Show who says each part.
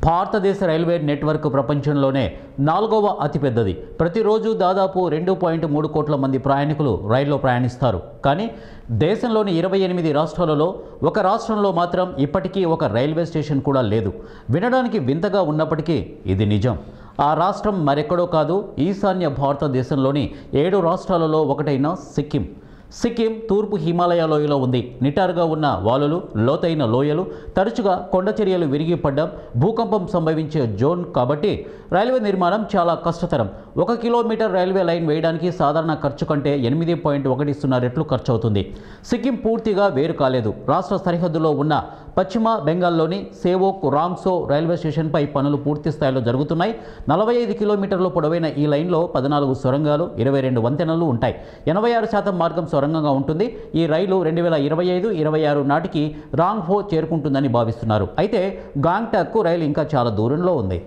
Speaker 1: భారతదేశ railway network ప్రపంచంలోనే 4వ అతిపెద్దది. ప్రతిరోజు దాదాపు 2.3 కోట్ల మంది ప్రయాణికులు రైల్లో ప్రయాణిస్తారు. కానీ దేశంలోని 28 రాష్ట్రాలలో ఒక రాష్ట్రంలో మాత్రం ఇప్పటికీ ఒక రైల్వే స్టేషన్ కూడా లేదు. వినడానికి వింతగా ఉన్నప్పటికీ ఇది నిజం. ఆ రాష్ట్రం మరెక్కడో కాదు, ఈశాన్య భారతదేశంలోని 7 రాష్ట్రాలలో ఒకటైన సిక్కిం. సిక్కిం తూర్పు హిమాలయ లోయలో ఉంది. నిటారుగా ఉన్న వాలులు, లోతైన లోయలు, తరచుగా కొండ చర్యలు విరిగిపడ్డం, భూకంపం సంభవించే జోన్ కాబట్టి రైల్వే నిర్మాణం చాలా కష్టతరం. 1 కిలోమీటర్ రైల్వే లైన్ వేయడానికి సాధారణ ఖర్చు కంటే 8.10 రెట్లు ఖర్చు అవుతుంది. సిక్కిం పూర్తిగా వేరు కాలేదు. రాష్ట్ర సరిహద్దులో ఉన్న పశ్చిమ బెంగాల్లోని సేవోక్ రాంగ్సో రైల్వే స్టేషన్పై పనులు పూర్తి స్థాయిలో జరుగుతున్నాయి. 45 కిలోమీటర్ల పొడవైన ఈ లైన్లో 14 సొరంగాలు, 22 వంతెనలు ఉంటాయి. 86% మార్గం సొరంగంగా ఉంటుంది. ఈ రైలు 2025-26 నాటికి రాంగ్హో చేరుకుంటుందని భావిస్తున్నారు. అయితే గాంగ్టాక్కు రైలు ఇంకా చాలా దూరంలో ఉంది.